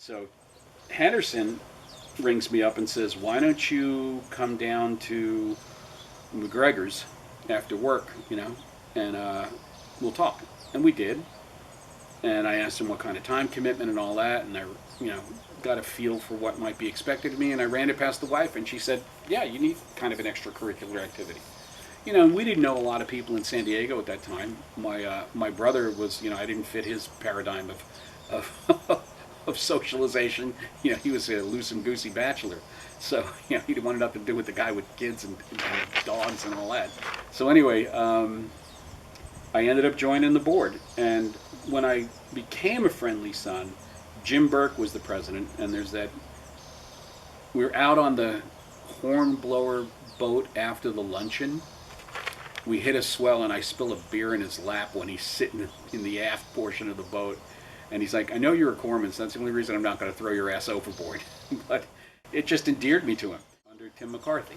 So Henderson rings me up and says, "Why don't you come down to McGregor's after work, and we'll talk." And we did. And I asked him what kind of time commitment and all that, and I, got a feel for what might be expected of me, and I ran it past the wife, and she said, "Yeah, you need kind of an extracurricular activity." And we didn't know a lot of people in San Diego at that time. My brother was, I didn't fit his paradigm of of socialization. He was a loose and goosey bachelor, so he wanted nothing to do with the guy with kids and dogs and all that. So anyway, I ended up joining the board, and when I became a Friendly Son, Jim Burke was the president, and we were out on the Hornblower boat after the luncheon. We hit a swell, and I spill a beer in his lap when he's sitting in the aft portion of the boat. And he's like, "I know you're a corpsman, so that's the only reason I'm not going to throw your ass overboard." But it just endeared me to him. Under Tim McCarthy,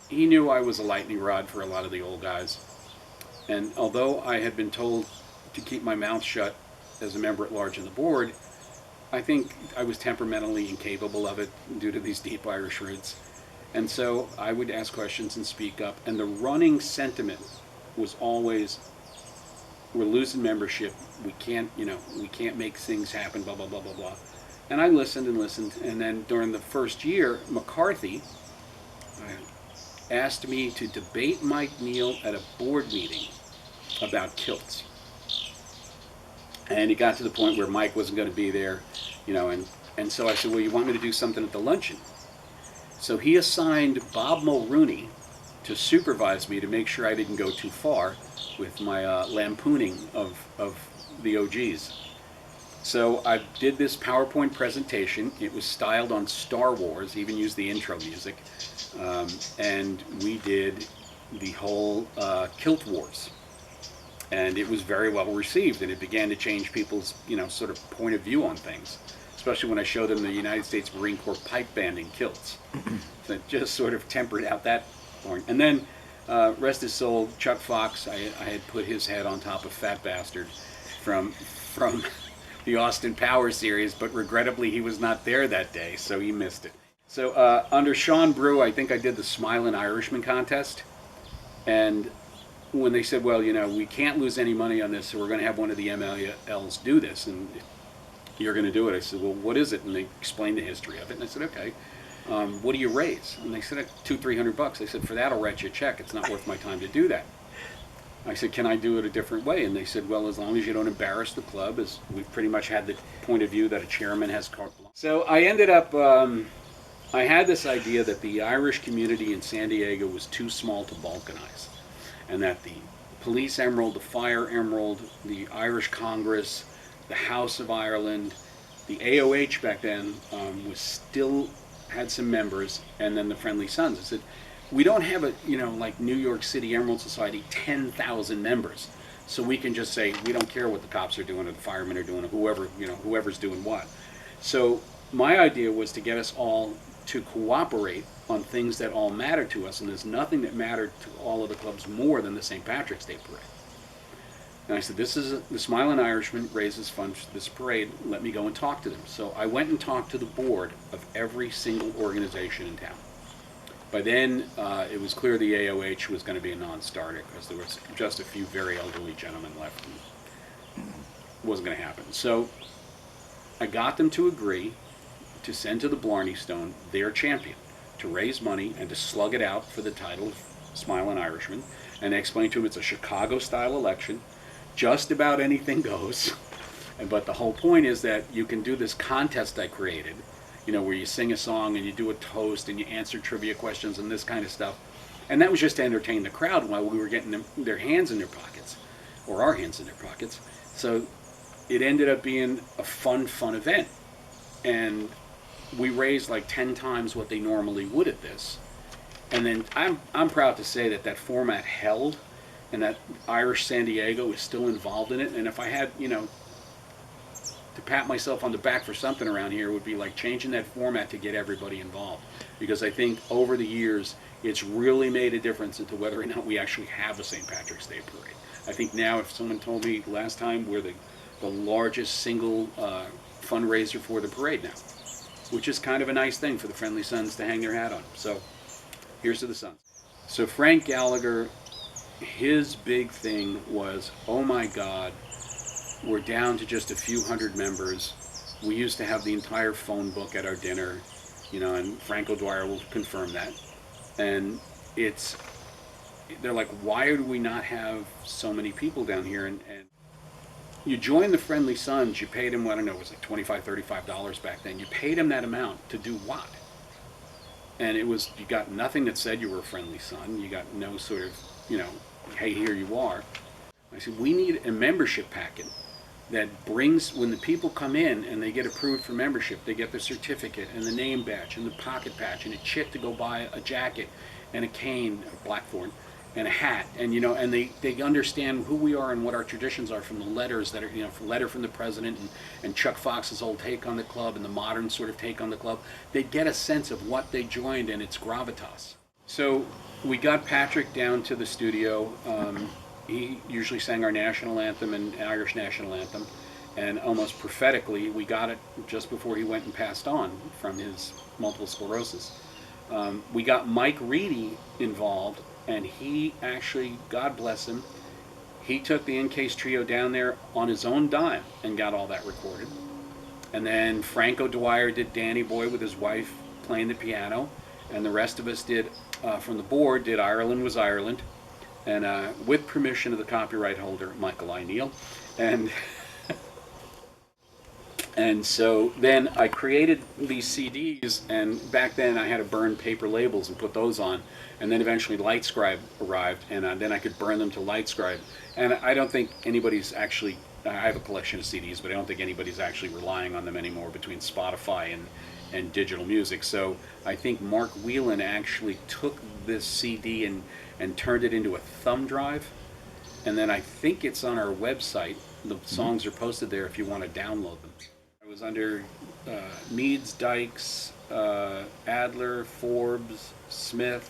he knew I was a lightning rod for a lot of the old guys. And although I had been told to keep my mouth shut as a member at large on the board, I think I was temperamentally incapable of it due to these deep Irish roots. And so I would ask questions and speak up. And the running sentiment was always, "We're losing membership. We can't make things happen, blah, blah, blah, blah, blah." And I listened and listened. And then during the first year, McCarthy asked me to debate Mike Neal at a board meeting about kilts. And it got to the point where Mike wasn't going to be there, and so I said, "Well, you want me to do something at the luncheon?" So he assigned Bob Mulrooney to supervise me to make sure I didn't go too far with my lampooning of the OGs. So I did this PowerPoint presentation. It was styled on Star Wars, even used the intro music, and we did the whole Kilt Wars. And it was very well received, and it began to change people's, sort of point of view on things, especially when I showed them the United States Marine Corps pipe banding kilts. That just sort of tempered out that point. And then, rest his soul, Chuck Fox, I had put his head on top of Fat Bastard from the Austin Powers series, but regrettably he was not there that day, so he missed it. So under Sean Brew, I think I did the Smilin' Irishman contest, and when they said, "Well, we can't lose any money on this, so we're going to have one of the MLLs do this, and you're going to do it." I said, "Well, what is it?" And they explained the history of it, and I said, "Okay, what do you raise?" And they said, $200-300. I said, "For that, I'll write you a check. It's not worth my time to do that." I said, "Can I do it a different way?" And they said, "Well, as long as you don't embarrass the club," as we've pretty much had the point of view that a chairman has carte blanche. So I ended up, I had this idea that the Irish community in San Diego was too small to balkanize, and that the Police Emerald, the Fire Emerald, the Irish Congress, the House of Ireland, the AOH back then was still had some members, and then the Friendly Sons. I said, "We don't have a, like New York City Emerald Society, 10,000 members. So we can just say, we don't care what the cops are doing or the firemen are doing or whoever's doing what." So my idea was to get us all to cooperate on things that all matter to us, and there's nothing that mattered to all of the clubs more than the St. Patrick's Day parade. And I said, the Smiling Irishman raises funds for this parade, let me go and talk to them. So I went and talked to the board of every single organization in town. By then, it was clear the AOH was going to be a non-starter because there was just a few very elderly gentlemen left, and it wasn't going to happen. So I got them to agree to send to the Blarney Stone their champion to raise money and to slug it out for the title of Smiling Irishman. And I explained to him it's a Chicago-style election. Just about anything goes. But the whole point is that you can do this contest I created, where you sing a song and you do a toast and you answer trivia questions and this kind of stuff. And that was just to entertain the crowd while we were getting their hands in their pockets, or our hands in their pockets. So it ended up being a fun event. And we raised like 10 times what they normally would at this. And then I'm proud to say that format held, and that Irish San Diego is still involved in it. And if I had, to pat myself on the back for something around here, it would be like changing that format to get everybody involved. Because I think over the years, it's really made a difference into whether or not we actually have a St. Patrick's Day parade. I think now if someone told me last time we're the largest single fundraiser for the parade now, which is kind of a nice thing for the Friendly Sons to hang their hat on. So here's to the Sons. So Frank Gallagher, his big thing was, oh my God, we're down to just a few hundred members. We used to have the entire phone book at our dinner, you know, and Frank O'Dwyer will confirm that. And they're like, why do we not have so many people down here? And you joined the Friendly Sons, you paid them, I don't know, it was like $25, $35 back then. You paid them that amount to do what? And it was, you got nothing that said you were a Friendly Son. You got no sort of, you know, hey, here you are. I said, we need a membership packet that brings, when the people come in and they get approved for membership, they get the certificate and the name badge and the pocket patch and a chit to go buy a jacket and a cane, a blackthorn, and a hat, and you know, and they understand who we are and what our traditions are from the letters that are, you know, letter from the president and Chuck Fox's old take on the club and the modern sort of take on the club. They get a sense of what they joined and its gravitas. So we got Patrick down to the studio. He usually sang our national anthem and Irish national anthem, and almost prophetically we got it just before he went and passed on from his multiple sclerosis. We got Mike Reedy involved, and he actually, God bless him, he took the In-Case Trio down there on his own dime and got all that recorded. And then Frank O'Dwyer did Danny Boy with his wife playing the piano, and the rest of us did, from the board, did Ireland Was Ireland, and with permission of the copyright holder, Michael I. Neal. And so then I created these CDs, and back then I had to burn paper labels and put those on, and then eventually LightScribe arrived, and then I could burn them to LightScribe. And I don't think anybody's actually, I have a collection of CDs, but I don't think anybody's actually relying on them anymore between Spotify and digital music. So I think Mark Whelan actually took this CD and turned it into a thumb drive, and then I think it's on our website. The songs are posted there if you want to download them. I was under Meads, Dykes, Adler, Forbes, Smith,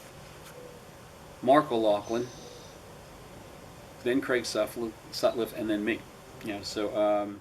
Mark O'Loughlin, then Craig Sutcliffe, and then me. You know, so